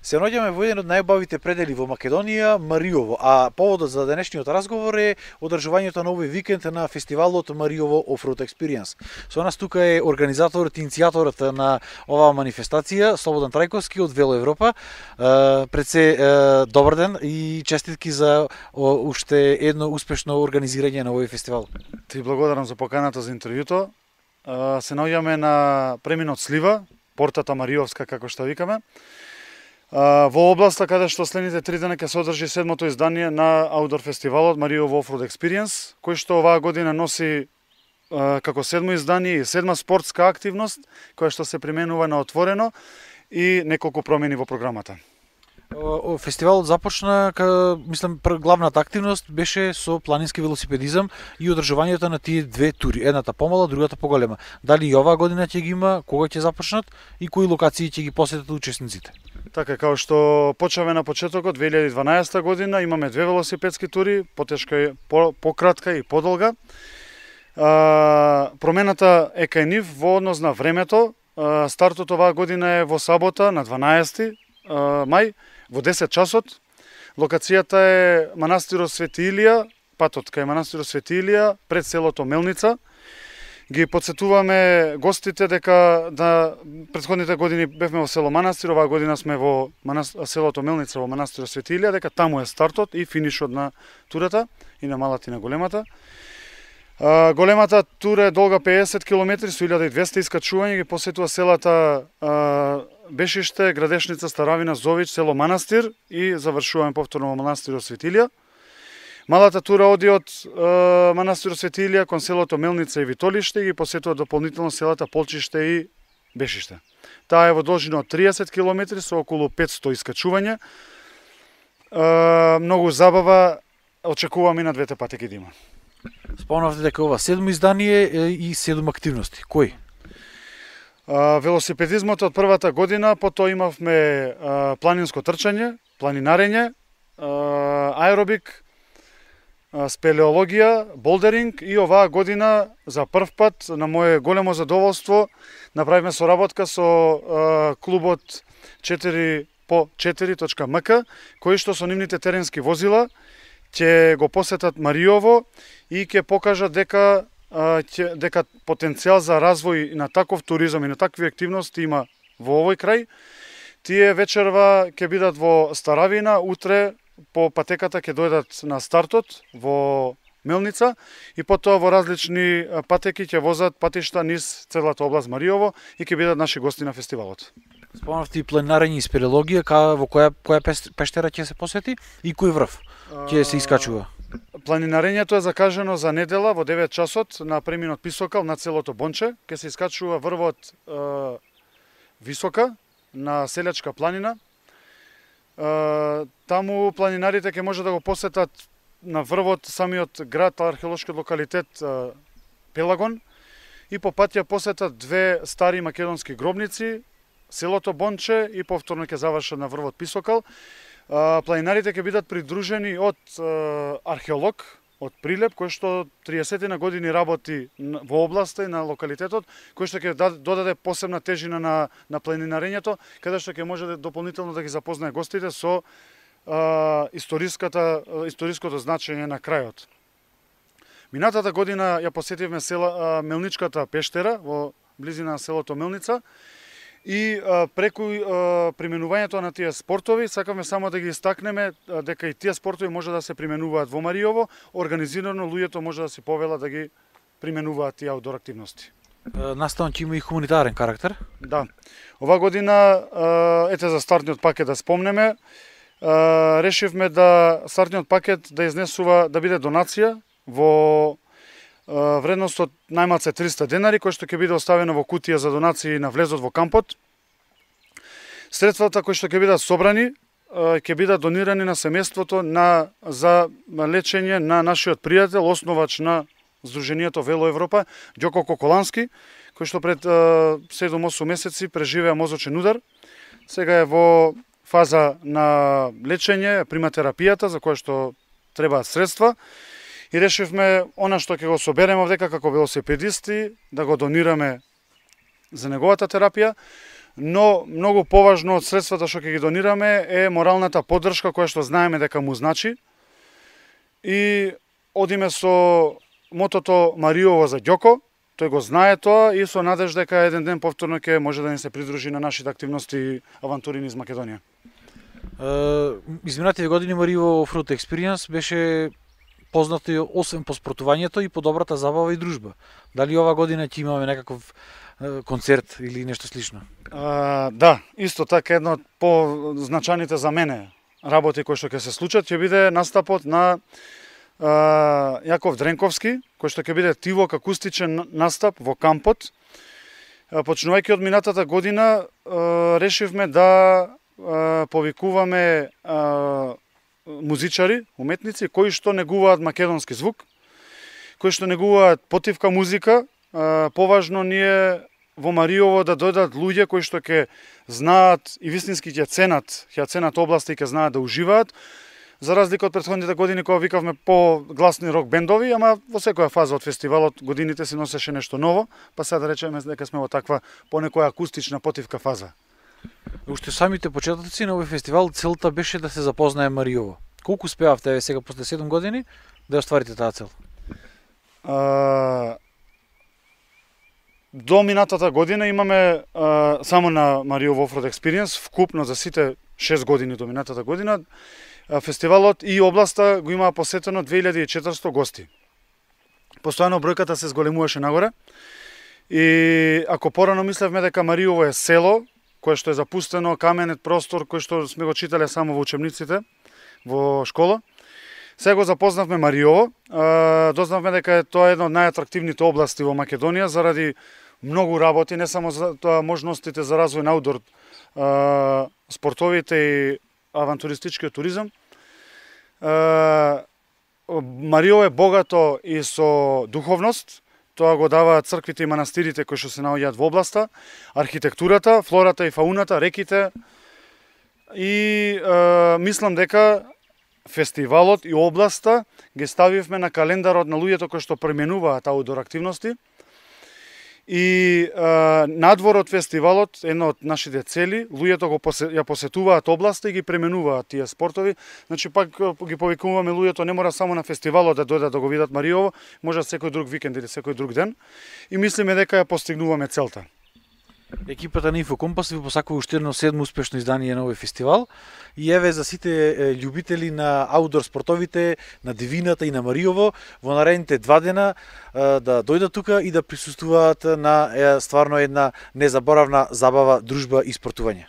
Се наоѓаме во еден од најубавите предели во Македонија, Мариово, а поводот за денешниот разговор е одржувањето на овој викенд на фестивалот Мариово Offroad Experience. Со нас тука е организаторот и иницијаторот на оваа манифестација, Слободан Трајковски од Вело Европа. Пред се, добар ден и честитки за уште едно успешно организирање на овој фестивал. Ти благодарам за поканата за интервјуто. Се наоѓаме на преминот Слива, портата Мариовска како што викаме. Во областа каде што следните 3 дена ќе се одржи седмото издание на аутдор фестивалот Мариово Offroad Experience, кој што оваа година носи како седмо издание и седма спортска активност, која што се применува на отворено и неколку промени во програмата. Фестивалот започна, мислам, главната активност беше со планински велосипедизам и одржувањето на тие две тури, едната помала, другата поголема. Дали и оваа година ќе ги има, кога ќе започнат и кои локации ќе ги посетат учесниците? Така, као што почнавме на почетокот, 2012 година имаме две велосипедски тури, потешка, пократка и подолга. Промената е кај нив во однос на времето. Стартот оваа година е во сабота на 12 мај во 10 часот. Локацијата е манастирот Свети Илија, патот кај манастирот Свети Илија пред селото Мелница. Ги подсетуваме гостите дека претходните години бевме во село Манастир, оваа година сме во селото Мелница во манастирот Свети Илија, дека таму е стартот и финишот на турата, и на малата и на големата. Големата тура е долга 50 км со 1200 искачувања, ги посетува селата Бешиште, Градешница, Старавина, Зович, село Манастир и завршуваме повторно во манастирот Свети Илија. Малата тура оди од манастирот Свети Илија кон селото Мелница и Витолиште и ги посетува дополнително селата Полчиште и Бешиште. Таа е во должина од 30 км со околу 500 искачувања. Многу забава очекуваме на двете патеки да има. Спомнавте дека ова седмо издание и 7 активности. Кои? Велосипедизмот од првата година, потоа имавме планинско трчање, планинарење, аеробик, спелеологија, болдеринг и оваа година за прв пат на мое големо задоволство направивме соработка со клубот 4x4.mk, кои што со нивните теренски возила ќе го посетат Мариово и ќе покажат дека потенцијал за развој на таков туризам и на такви активности има во овој крај. Тие вечерва ќе бидат во Старавина, утре по патеката ќе дојдат на стартот во Мелница и потоа во различни патеки ќе возат патишта низ целата област Мариово и ќе бидат наши гости на фестивалот. Спомнавте и планинарење и спелеологија, во која пештера ќе се посети и кој врв ќе се искачува? Планинарењето е закажано за недела во 9 часот на преминот Писокал на целото Бонче. Ќе се искачува врвот Висока на Селјачка планина. Таму планинарите ќе може да го посетат на врвот самиот град, археолошкиот локалитет Пелагон и по пат ја посетат две стари македонски гробници, селото Бонче и повторно ќе завршат на врвот Писокал. Планинарите ќе бидат придружени од археолог од Прилеп, кој што 30 на години работи во областа и на локалитетот, кој што ќе додаде посебна тежина на планинарењето, каде што ќе може дополнително да ги запознае гостите со историското значење на крајот. Минатата година ја посетивме Мелничката пештера во близина на селото Мелница. И преку применувањето на тие спортови, сакаме само да ги истакнеме дека и тие спортови може да се применуваат во Мариово, организирано луѓето може да си повелат да ги применуваат тие аутдор активности. Наставно ќе има и хуманитарен карактер? Да. Ова година, ете за стартниот пакет да спомнеме, решивме да стартниот пакет да изнесува, да биде донација во вредност од најмалце 300 денари, кој што ќе биде оставено во кутија за донации на влезот во кампот. Средствата кои што ќе бидат собрани, ќе бидат донирани на семејството за лечење на нашиот пријател, основач на Сдруженијето Вело Европа, Ѓоко Коколански, кој што пред 7-8 месеци преживеа мозочен удар. Сега е во фаза на лечење, прима терапијата, за која што требаат средства. И решивме она што ќе го собереме овдека како велосипедисти да го донираме за неговата терапија, но многу поважно од средствата што ќе ги донираме е моралната поддршка која што знаеме дека му значи. И одиме со мотото Мариово за Ѓоко, тој го знае тоа и со надеж дека еден ден повторно ќе може да ни се придружи на нашите активности и авантури низ Македонија. Изминатите години Мариово Offroad Experience беше познато освен по спортувањето и по добрата забава и дружба. Дали ова година ќе имаме некаков концерт или нешто слично? Да, исто така едно од позначаните за мене работи кои што ќе се случат ќе биде настапот на Јаков Дренковски, кој што ќе биде тивок акустичен настап во кампот. Почнувајќи од минатата година решивме да повикуваме музичари, уметници кои што негуваат македонски звук, кои што негуваат потивка музика. Поважно ни е во Мариово да дојдат луѓе кои што ќе знаат и вистински ќе ценат областа и ќе знаат да уживаат. За разлика од претходните години кога викавме по-гласни рок бендови, ама во секоја фаза од фестивалот годините се носеше нешто ново, па сега да речеме дека сме во таква понекоја акустична потивка фаза. Уште самите почетоци на овој фестивал целта беше да се запознае Мариово. Колку успеавте сега после 7 години да остварите таа цел? До минатата година имаме само на Мариово Offroad Experience, вкупно за сите 6 години до минатата година, фестивалот и областа го имаа посетено 2400 гости. Постојано бројката се зголемуваше нагоре. И ако порано мислевме дека Мариово е село, кое што е запустено, каменет простор, кој што сме го читале само во учебниците, во школа, сега го запознавме Мариово. Дознавме дека тоа е една од најатрактивните области во Македонија заради многу работи, не само за тоа можностите за развој на аутдор спортовите и авантуристичкиот туризам. Мариово е богато и со духовност. Тоа го даваат црквите и манастирите кои што се наоѓаат во областа, архитектурата, флората и фауната, реките. И мислам дека фестивалот и областа ги ставивме на календарот на луѓето кои што пременуваат аутдор активности. И надвор од фестивалот, едно од нашите цели, луѓето ја посетуваат областа и ги пременуваат тие спортови. Значи пак ги повикуваме луѓето, не мора само на фестивалот да дојдат да го видат Мариово, може секој друг викенд или секој друг ден. И мислиме дека ја постигнуваме целта. Екипата на Инфокомпас ви посакува уште едно 7 успешно издание на овој фестивал и еве за сите љубители на аутдор спортовите, на дивината и на Мариово во наредните 2 дена да дојдат тука и да присуствуваат на стварно една незаборавна забава, дружба и спортување.